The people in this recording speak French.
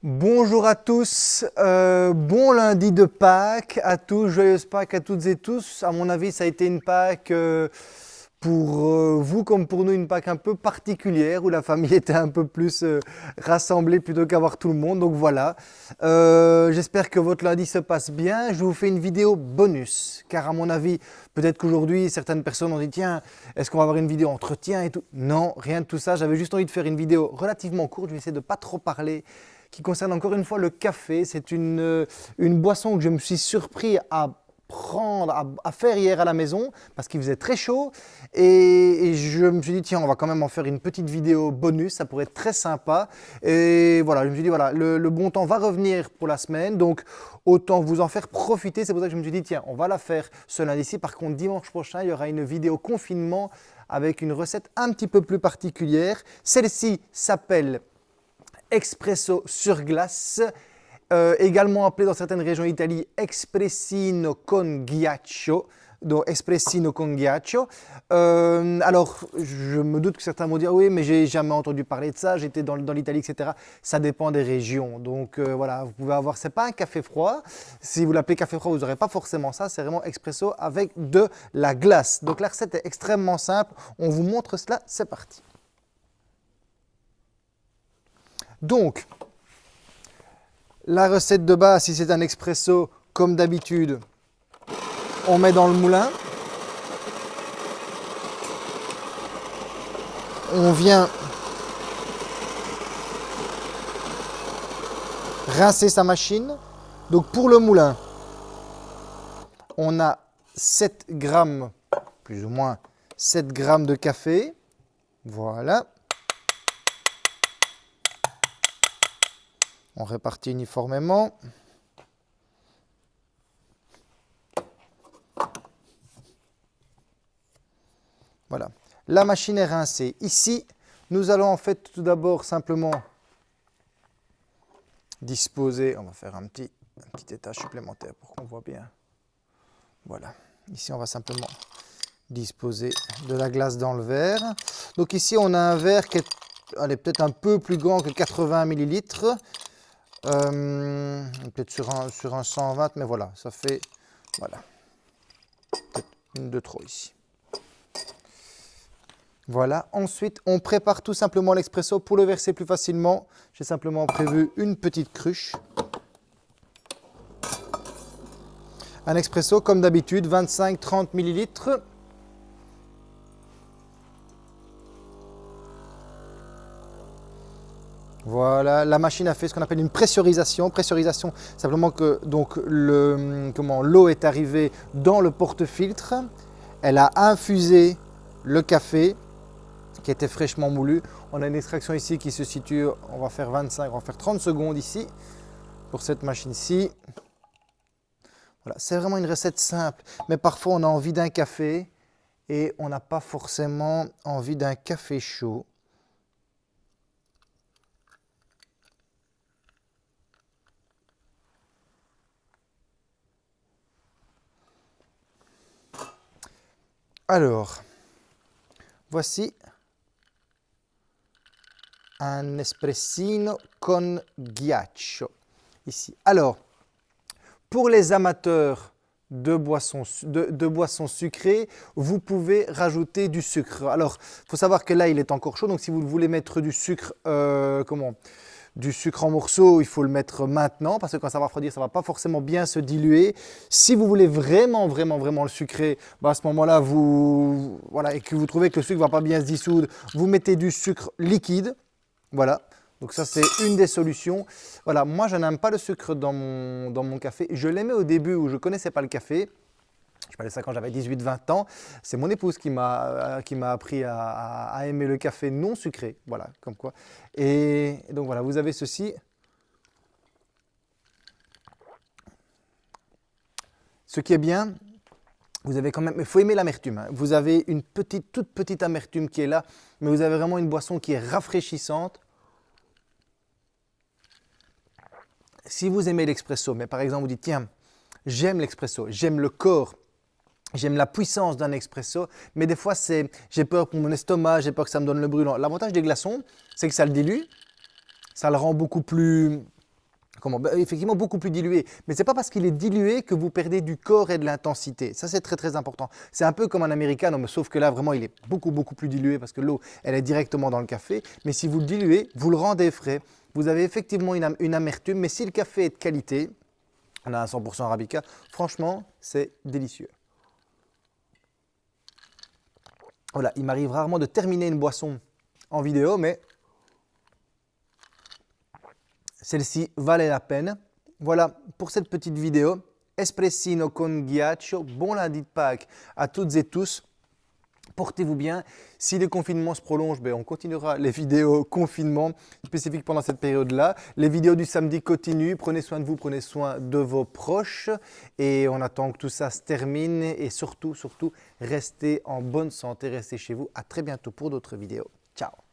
Bonjour à tous, bon lundi de Pâques à tous, joyeuse Pâques à toutes et tous. À mon avis, ça a été une Pâques pour vous comme pour nous, une Pâques un peu particulière où la famille était un peu plus rassemblée plutôt qu'avoir tout le monde. Donc voilà, j'espère que votre lundi se passe bien. Je vous fais une vidéo bonus car à mon avis, peut-être qu'aujourd'hui, certaines personnes ont dit tiens, est-ce qu'on va avoir une vidéo entretien et tout? Non, rien de tout ça. J'avais juste envie de faire une vidéo relativement courte. Je vais essayer de ne pas trop parler, qui concerne encore une fois le café. C'est une boisson que je me suis surpris à prendre, à faire hier à la maison parce qu'il faisait très chaud et je me suis dit tiens, on va quand même en faire une petite vidéo bonus, ça pourrait être très sympa. Et voilà, je me suis dit voilà, le bon temps va revenir pour la semaine, donc autant vous en faire profiter. C'est pour ça que je me suis dit tiens, on va la faire ce lundi-ci. Par contre, dimanche prochain, il y aura une vidéo confinement avec une recette un petit peu plus particulière. Celle-ci s'appelle espresso sur glace, également appelé dans certaines régions d'Italie espressino con ghiaccio. Donc espressino con ghiaccio. Alors, je me doute que certains vont dire oui, mais j'ai jamais entendu parler de ça, j'étais dans l'Italie, etc. Ça dépend des régions. Donc voilà, vous pouvez avoir, c'est pas un café froid. Si vous l'appelez café froid, vous n'aurez pas forcément ça. C'est vraiment espresso avec de la glace. Donc la recette est extrêmement simple. On vous montre cela, c'est parti. Donc, la recette de base, si c'est un expresso, comme d'habitude, on met dans le moulin. On vient rincer sa machine. Donc pour le moulin, on a 7 grammes, plus ou moins 7 grammes de café. Voilà. On répartit uniformément. Voilà. La machine est rincée. Ici, nous allons en fait tout d'abord simplement disposer. On va faire un petit étage supplémentaire pour qu'on voit bien. Voilà. Ici, on va simplement disposer de la glace dans le verre. Donc ici, on a un verre qui est peut-être un peu plus grand que 80 millilitres. Peut-être sur un 120, mais voilà, ça fait, voilà, peut-être une de trop ici. Voilà, ensuite on prépare tout simplement l'expresso. Pour le verser plus facilement, j'ai simplement prévu une petite cruche. Un expresso comme d'habitude, 25-30 millilitres. Voilà, la machine a fait ce qu'on appelle une pressurisation. Pressurisation, simplement que donc l'eau est arrivée dans le porte-filtre. Elle a infusé le café qui était fraîchement moulu. On a une extraction ici qui se situe, on va faire 30 secondes ici pour cette machine-ci. Voilà, c'est vraiment une recette simple, mais parfois on a envie d'un café et on n'a pas forcément envie d'un café chaud. Alors, voici un espressino con ghiaccio, ici. Alors, pour les amateurs de boissons sucrées, vous pouvez rajouter du sucre. Alors, il faut savoir que là, il est encore chaud, donc si vous voulez mettre du sucre, du sucre en morceaux, il faut le mettre maintenant parce que quand ça va refroidir, ça ne va pas forcément bien se diluer. Si vous voulez vraiment le sucrer, bah à ce moment-là, voilà, et que vous trouvez que le sucre ne va pas bien se dissoudre, vous mettez du sucre liquide. Voilà, donc ça c'est une des solutions. Voilà, moi je n'aime pas le sucre dans mon café. Je l'aimais au début où je ne connaissais pas le café. Je parlais de ça quand j'avais 18-20 ans. C'est mon épouse qui m'a appris à aimer le café non sucré. Voilà, comme quoi. Et donc voilà, vous avez ceci. Ce qui est bien, vous avez quand même, il faut aimer l'amertume. Hein. Vous avez une toute petite amertume qui est là, mais vous avez vraiment une boisson qui est rafraîchissante. Si vous aimez l'expresso, mais par exemple vous dites tiens, j'aime l'expresso, j'aime le corps, j'aime la puissance d'un expresso, mais des fois j'ai peur pour mon estomac, j'ai peur que ça me donne le brûlant. L'avantage des glaçons, c'est que ça le dilue, ça le rend beaucoup plus Effectivement, beaucoup plus dilué. Mais ce n'est pas parce qu'il est dilué que vous perdez du corps et de l'intensité. Ça, c'est très, très important. C'est un peu comme un americano, mais sauf que là, vraiment, il est beaucoup, beaucoup plus dilué parce que l'eau, elle est directement dans le café. Mais si vous le diluez, vous le rendez frais. Vous avez effectivement une amertume, mais si le café est de qualité, on a un 100% Arabica, franchement, c'est délicieux. Voilà, il m'arrive rarement de terminer une boisson en vidéo, mais celle-ci valait la peine. Voilà pour cette petite vidéo. Espressino con ghiaccio. Bon lundi de Pâques à toutes et tous. Portez-vous bien. Si le confinement se prolonge, on continuera les vidéos confinement spécifiques pendant cette période-là. Les vidéos du samedi continuent. Prenez soin de vous, prenez soin de vos proches. Et on attend que tout ça se termine. Et surtout, restez en bonne santé, restez chez vous. À très bientôt pour d'autres vidéos. Ciao!